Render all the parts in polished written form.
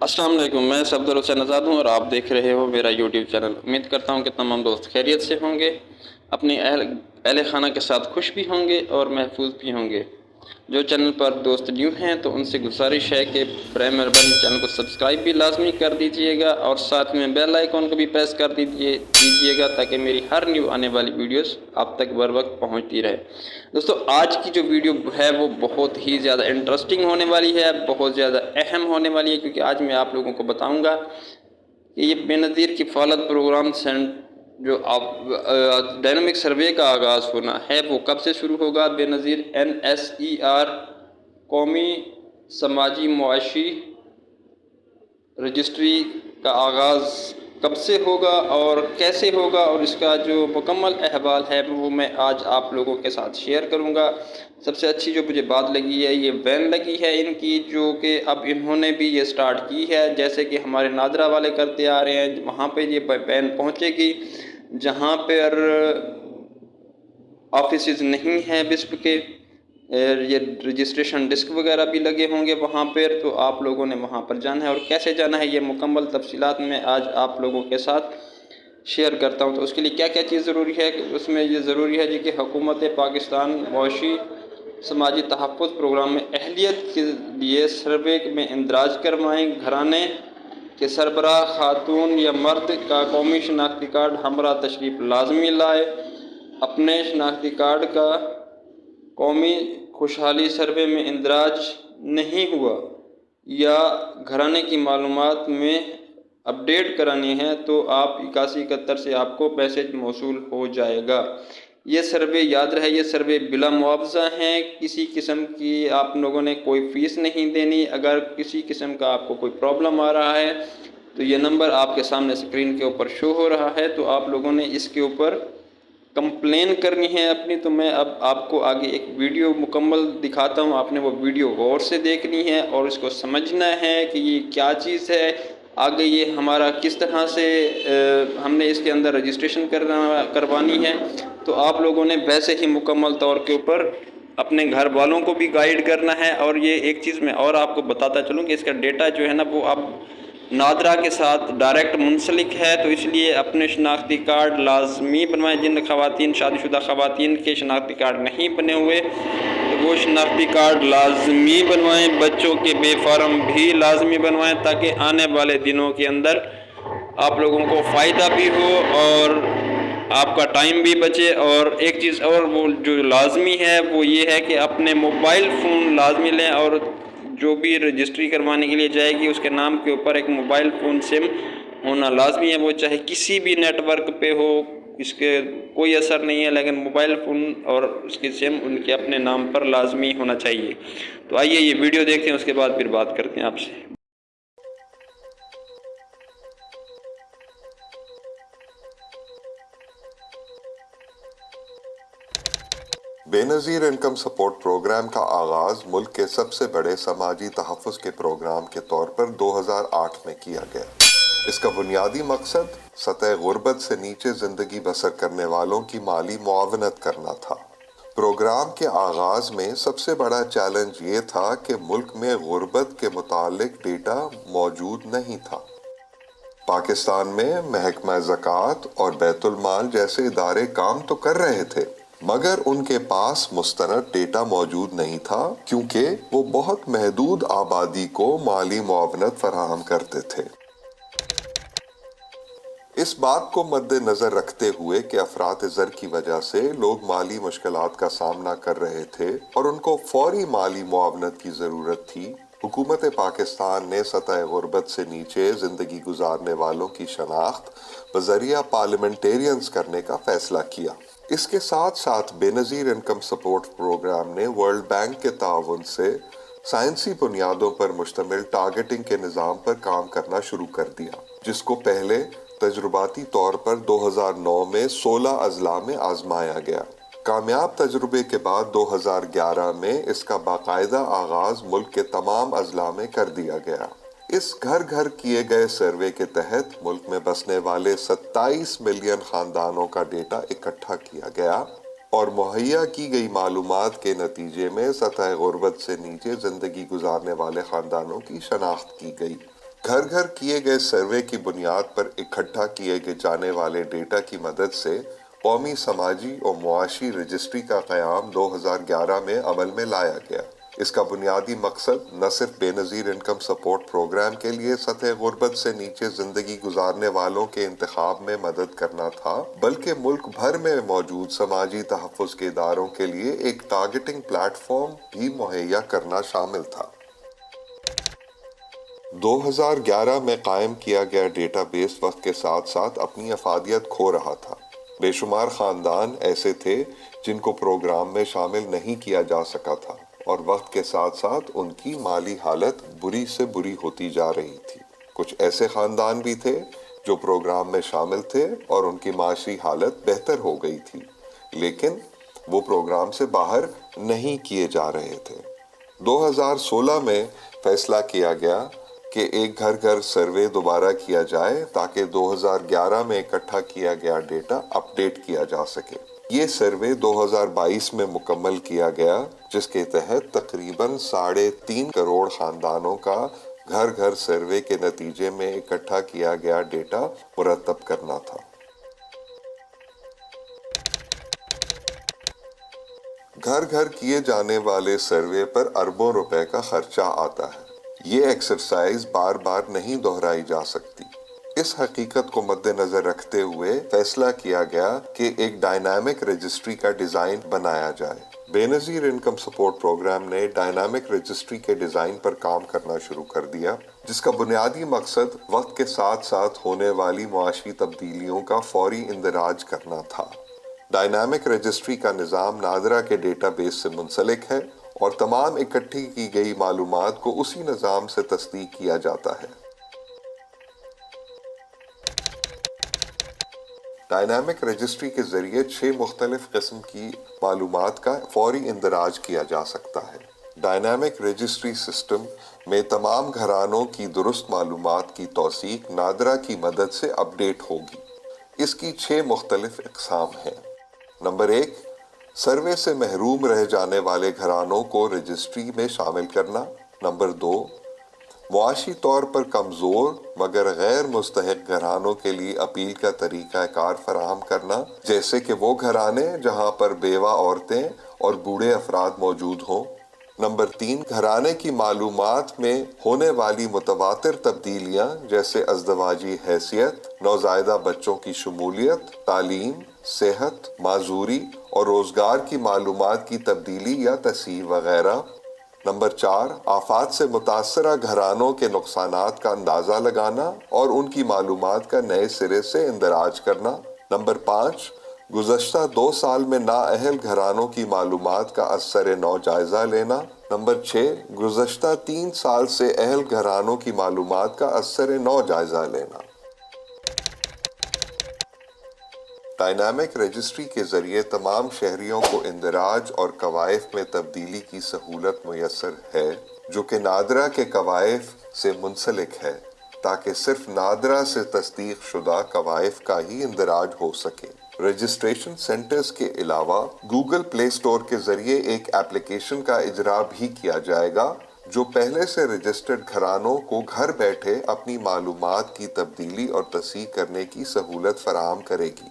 अस्सलाम वालेकुम। मैं सफदर हुसैन आज़ाद हूँ और आप देख रहे हो मेरा यूट्यूब चैनल। उम्मीद करता हूँ कि तमाम दोस्त खैरियत से होंगे, अपनी अहल खाना के साथ खुश भी होंगे और महफूज भी होंगे। जो चैनल पर दोस्त न्यू हैं तो उनसे गुजारिश है कि मेहरबानी चैनल को सब्सक्राइब भी लाजमी कर दीजिएगा और साथ में बेल आइकॉन को भी प्रेस कर दीजिएगा ताकि मेरी हर न्यू आने वाली वीडियोस आप तक बर वक्त पहुँचती रहे। दोस्तों, आज की जो वीडियो है वो बहुत ही ज़्यादा इंटरेस्टिंग होने वाली है, बहुत ज़्यादा अहम होने वाली है, क्योंकि आज मैं आप लोगों को बताऊँगा कि ये बेनज़ीर किफ़ालत प्रोग्राम जो आप डायनामिक सर्वे का आगाज़ होना है वो कब से शुरू होगा। बेनज़ीर NSER कौमी समाजी मुआशी रजिस्ट्री का आगाज़ कब से होगा और कैसे होगा, और इसका जो मुकम्मल अहवाल है वो मैं आज आप लोगों के साथ शेयर करूंगा। सबसे अच्छी जो मुझे बात लगी है, ये वैन लगी है इनकी, जो कि अब इन्होंने भी ये स्टार्ट की है। जैसे कि हमारे नादरा वाले करते आ रहे हैं, वहाँ पे ये वैन पहुँचेगी जहाँ पर ऑफिस नहीं हैं बिस्प के, ये रजिस्ट्रेशन डिस्क वगैरह भी लगे होंगे वहाँ पर। तो आप लोगों ने वहाँ पर जाना है और कैसे जाना है ये मुकम्मल तफसीलात मैं आज आप लोगों के साथ शेयर करता हूँ। तो उसके लिए क्या क्या चीज़ ज़रूरी है, कि उसमें ये ज़रूरी है जी कि हुकूमत पाकिस्तान मुआशी समाजी तहफ़्फ़ुज़ प्रोग्राम में अहलियत के लिए सर्वे में इंदराज करवाएँ। घराने के सरबराह खातून या मर्द का कौमी शनाख्ती कार्ड हमरा तशरीफ़ लाजमी लाए। अपने शनाख्ती कार्ड का कौमी खुशहाली सर्वे में इंदराज नहीं हुआ या घराने की मालूमात में अपडेट करानी है तो आप 8171 से आपको मैसेज मौसूल हो जाएगा। ये सर्वे याद रहे, ये सर्वे बिला मुआवजा है, किसी किस्म की आप लोगों ने कोई फ़ीस नहीं देनी। अगर किसी किस्म का आपको कोई प्रॉब्लम आ रहा है तो ये नंबर आपके सामने स्क्रीन के ऊपर शो हो रहा है, तो आप लोगों ने इसके ऊपर कंप्लेन करनी है अपनी। तो मैं अब आपको आगे एक वीडियो मुकम्मल दिखाता हूँ, आपने वो वीडियो गौर से देखनी है और इसको समझना है कि ये क्या चीज़ है, आगे ये हमारा किस तरह से हमने इसके अंदर रजिस्ट्रेशन करवानी है। तो आप लोगों ने वैसे ही मुकम्मल तौर के ऊपर अपने घर वालों को भी गाइड करना है। और ये एक चीज़ मैं और आपको बताता चलूँ कि इसका डेटा जो है ना वो अब नादरा के साथ डायरेक्ट मुंसलिक है, तो इसलिए अपने शनाख्ती कार्ड लाजमी बनवाएं। जिन ख़वातीन शादीशुदा ख़वातीन के शनाख्ती कार्ड नहीं बने हुए तो वो शनाख्ती कार्ड लाजमी बनवाएं। बच्चों के बेफार्म भी लाजमी बनवाएं ताकि आने वाले दिनों के अंदर आप लोगों को फ़ायदा भी हो और आपका टाइम भी बचे। और एक चीज़ और वो जो लाजमी है वो ये है कि अपने मोबाइल फ़ोन लाजमी लें, और जो भी रजिस्ट्री करवाने के लिए जाएगी उसके नाम के ऊपर एक मोबाइल फ़ोन सिम होना लाजमी है। वो चाहे किसी भी नेटवर्क पे हो, इसके कोई असर नहीं है, लेकिन मोबाइल फ़ोन और उसकी सिम उनके अपने नाम पर लाजमी होना चाहिए। तो आइए ये वीडियो देखते हैं, उसके बाद फिर बात करते हैं आपसे। बेनज़ीर इनकम सपोर्ट प्रोग्राम का आगाज़ मुल्क के सबसे बड़े समाजी तहफ़्फ़ुज़ के प्रोग्राम के तौर पर 2008 में किया गया। इसका बुनियादी मकसद सतह गुर्बत से नीचे ज़िंदगी बसर करने वालों की माली मुआवनत करना था। प्रोग्राम के आगाज़ में सबसे बड़ा चैलेंज ये था कि मुल्क में गुर्बत के मुतालिक डेटा मौजूद नहीं था। पाकिस्तान में महकमा ज़कात और बैतुल माल जैसे इदारे काम तो कर रहे थे, मगर उनके पास मुस्तनद डेटा मौजूद नहीं था, क्योंकि वो बहुत महदूद आबादी को माली मुआवनत फराहम करते थे। इस बात को मद्देनजर रखते हुए कि अफरात ज़र की वजह से लोग माली मुश्किलात का सामना कर रहे थे और उनको फौरी माली मुआवनत की ज़रूरत थी, हुकूमत पाकिस्तान ने सतह गुर्बत से नीचे ज़िंदगी गुजारने वालों की शनाख्त बज़रिया पार्लियामेंटेरियंस करने का फैसला किया। इसके साथ साथ बेनज़ीर इनकम सपोर्ट प्रोग्राम ने वर्ल्ड बैंक के ताउन से साइंसी बुनियादों पर मुश्तमिल टारगेटिंग के निज़ाम पर काम करना शुरू कर दिया, जिसको पहले तजुर्बाती तौर पर 2009 में 16 अजला में आजमाया गया। कामयाब तजुर्बे के बाद 2011 में इसका बाकायदा आगाज़ मुल्क के तमाम अजला में कर दिया गया। इस घर घर किए गए सर्वे के तहत मुल्क में बसने वाले 27 मिलियन खानदानों का डेटा इकट्ठा किया गया और मुहैया की गई मालूमात के नतीजे में सतह गुर्बत से नीचे जिंदगी गुजारने वाले खानदानों की शनाख्त की गई। घर घर किए गए सर्वे की बुनियाद पर इकट्ठा किए गए जाने वाले डेटा की मदद से कौमी समाजी और मुआशी रजिस्ट्री का क़याम 2011 में अमल में लाया गया। इसका बुनियादी मकसद न सिर्फ बेनज़ीर इनकम सपोर्ट प्रोग्राम के लिए सतह गुर्बत से नीचे जिंदगी गुजारने वालों के इंतखाब में मदद करना था, बल्कि मुल्क भर में मौजूद समाजी तहफ़्फ़ुज़ के इदारों के लिए एक टारगेटिंग प्लेटफॉर्म भी मुहैया करना शामिल था। 2011 में कायम किया गया डेटाबेस वक्त के साथ साथ अपनी अफादियत खो रहा था। बेशुमार खानदान ऐसे थे जिनको प्रोग्राम में शामिल नहीं किया जा सका था और वक्त के साथ साथ उनकी माली हालत बुरी से बुरी होती जा रही थी। कुछ ऐसे खानदान भी थे जो प्रोग्राम में शामिल थे और उनकी माशी हालत बेहतर हो गई थी, लेकिन वो प्रोग्राम से बाहर नहीं किए जा रहे थे। 2016 में फैसला किया गया कि एक घर घर सर्वे दोबारा किया जाए ताकि 2011 में इकट्ठा किया गया डेटा अपडेट किया जा सके। ये सर्वे 2022 में मुकम्मल किया गया, जिसके तहत तकरीबन 3.5 करोड़ खानदानों का घर घर सर्वे के नतीजे में इकट्ठा किया गया डेटा मुरतब करना था। घर घर किए जाने वाले सर्वे पर अरबों रुपए का खर्चा आता है। ये एक्सरसाइज बार बार नहीं दोहराई जा सकती। इस हकीकत को मद्देनजर रखते हुए फैसला किया गया कि एक डायनामिक रजिस्ट्री का डिजाइन बनाया जाए। बेनज़ीर इनकम सपोर्ट प्रोग्राम ने डायनामिक रजिस्ट्री के डिजाइन पर काम करना शुरू कर दिया, जिसका बुनियादी मकसद वक्त के साथ साथ होने वाली मुआशी तब्दीलियों का फौरी इंदराज करना था। डायनामिक रजिस्ट्री का निज़ाम नादरा के डेटाबेस से मुंसलिक है और तमाम इकट्ठी की गई मालूमात को उसी निज़ाम से तस्दीक किया जाता है। डायनामिक रजिस्ट्री के जरिए 6 मुख्तलिफ किस्म की मालूमात का फौरी इंदराज किया जा सकता है। डायनामिक रजिस्ट्री सिस्टम में तमाम घरानों की दुरुस्त मालूमात की तौसीक नादरा की मदद से अपडेट होगी। इसकी 6 मुख्तलिफ इक़साम हैं। नंबर 1, सर्वे से महरूम रह जाने वाले घरानों को रजिस्ट्री में शामिल करना। नंबर 2, मुआशी तौर पर कमज़ोर मगर गैर मुस्तहिक घरानों के लिए अपील का तरीका कार फराहम करना, जैसे कि वो घराने जहां पर बेवा औरतें और बूढ़े अफराद मौजूद हों। नंबर 3, घराने की मालूमात में होने वाली मुतवातिर तब्दीलियां जैसे अज़दवाजी हैसियत, नौज़ायदा बच्चों की शमूलियत, तालीम, सेहत, माजूरी और रोजगार की मालूमात की तब्दीली या तस्हीह वगैरह। नंबर 4, आफात से मुतासरा घरानों के नुकसानात का अंदाजा लगाना और उनकी मालूमात का नए सिरे से इंदराज करना। नंबर 5, गुज़श्ता 2 साल में नाअहल घरानों की मालूमात का असर नौ जायजा लेना। नंबर 6, गुज़श्ता 3 साल से अहल घरानों की मालूमात का असर नौ जायजा लेना। डायनामिक रजिस्ट्री के जरिए तमाम शहरियों को इंदराज और कवायफ में तब्दीली की सहूलत मुयस्सर है, जो कि नादरा के कवायफ से मुंसलिक है, ताकि सिर्फ नादरा से तस्दीक शुदा कवायफ का ही इंदराज हो सके। रजिस्ट्रेशन सेंटर्स के अलावा गूगल प्ले स्टोर के जरिए एक एप्लीकेशन का इजरा भी किया जाएगा, जो पहले से रजिस्टर्ड घरानों को घर बैठे अपनी मालूमात की तब्दीली और तस्हीह करने की सहूलत फराहम करेगी।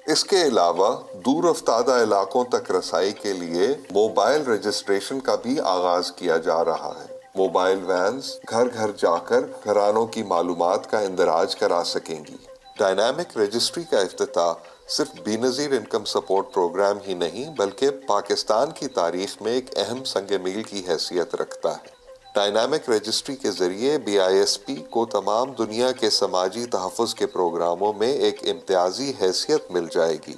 इसके अलावा दूर अफ्तादा इलाकों तक रसाई के लिए मोबाइल रजिस्ट्रेशन का भी आगाज किया जा रहा है। मोबाइल वैन्स घर घर जाकर घरानों की मालूमात का इंदराज करा सकेंगी। डायनामिक रजिस्ट्री का इफ्तिताह सिर्फ बेनज़ीर इनकम सपोर्ट प्रोग्राम ही नहीं बल्कि पाकिस्तान की तारीख में एक अहम संग मील की हैसियत रखता है। डायनामिक रजिस्ट्री के जरिए BISP को तमाम दुनिया के समाजी तहफ़्फ़ुज़ के प्रोग्रामों में एक इम्तियाजी हैसियत मिल जाएगी।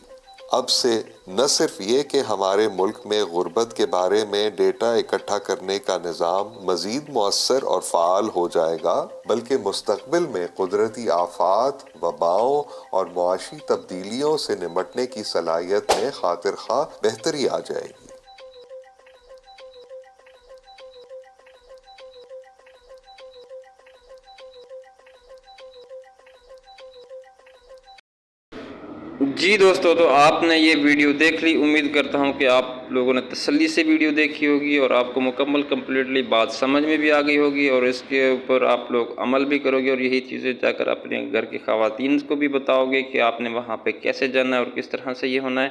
अब से न सिर्फ ये कि हमारे मुल्क में गुर्बत के बारे में डेटा इकट्ठा करने का निज़ाम मज़ीद मुअस्सर और फ़ाल हो जाएगा, बल्कि मुस्तक़बिल में कुदरती आफ़ात, वबाओं और मुआशी तब्दीलियों से निमटने की सलाहियत में खातिर ख़्वाह बेहतरी आ जाएगी। جی دوستو، تو آپ نے یہ ویڈیو دیکھ لی، امید کرتا ہوں کہ آپ لوگوں نے تسلی سے ویڈیو دیکھی ہوگی اور آپ کو مکمل کمپلیٹلی بات سمجھ میں بھی آ گئی ہوگی، اور اس کے اوپر آپ لوگ عمل بھی کرو گے، اور یہی چیزیں جا کر اپنے گھر کی خواتین کو بھی بتاؤ گے کہ آپ نے وہاں پہ کیسے جانا ہے اور کس طرح سے یہ ہونا ہے۔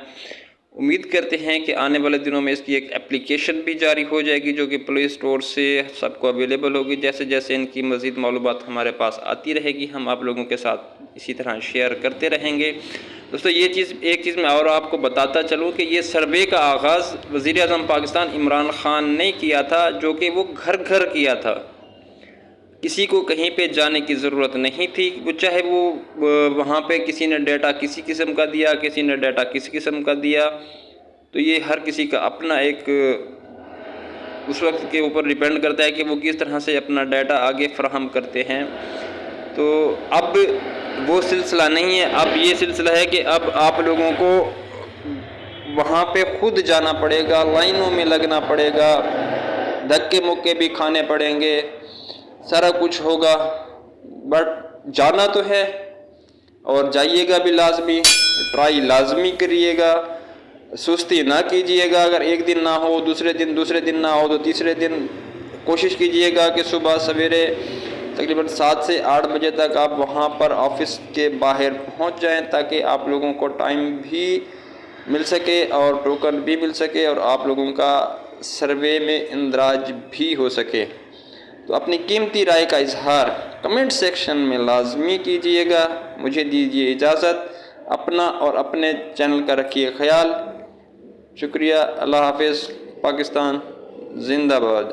امید کرتے ہیں کہ آنے والے دنوں میں اس کی ایک اپلیکیشن بھی جاری ہو جائے گی جو کہ پلے اسٹور سے سب کو اویلیبل ہوگی۔ جیسے جیسے ان کی مزید معلومات ہمارے پاس آتی رہے گی، ہم آپ لوگوں کے ساتھ اسی طرح شیئر کرتے رہیں گے۔ دوستو ایک چیز میں اور آپ کو بتاتا چلوں کہ یہ سروے کا آغاز وزیر اعظم پاکستان عمران خان نے کیا تھا، جو کہ وہ گھر گھر کیا تھا، کسی کو کہیں پہ جانے کی ضرورت نہیں تھی، وہ چاہے وہ وہاں پہ کسی نے ڈیٹا کسی قسم کا دیا، کسی نے ڈیٹا کسی قسم کا دیا، تو یہ ہر کسی کا اپنا ایک اس وقت کے اوپر ڈیپینڈ کرتا ہے کہ وہ کس طرح سے اپنا ڈیٹا آگے فراہم کرتے ہیں۔ تو اب وہ سلسلہ نہیں ہے، اب یہ سلسلہ ہے کہ اب آپ لوگوں کو وہاں پہ خود جانا پڑے گا، لائنوں میں لگنا پڑے گا، دھکے مکے بھی کھانے پڑیں گے، سارا کچھ ہوگا، بٹ جانا تو ہے اور جائیے گا بھی لازمی، ٹرائی لازمی کریے گا، سستی نہ کیجیے گا۔ اگر ایک دن نہ ہو، دوسرے دن نہ ہو تو تیسرے دن کوشش کیجیے گا کہ صبح سویرے تقریباً 7 سے 8 بجے تک آپ وہاں پر آفس کے باہر پہنچ جائیں، تاکہ آپ لوگوں کو ٹائم بھی مل سکے اور ٹوکن بھی مل سکے اور آپ لوگوں کا سروے میں اندراج بھی ہو سکے۔ تو اپنی قیمتی رائے کا اظہار کمنٹ سیکشن میں لازمی کیجیے گا۔ مجھے دیجیے اجازت، اپنا اور اپنے چینل کا رکھیے خیال۔ شکریہ، اللہ حافظ، پاکستان زندہ باد۔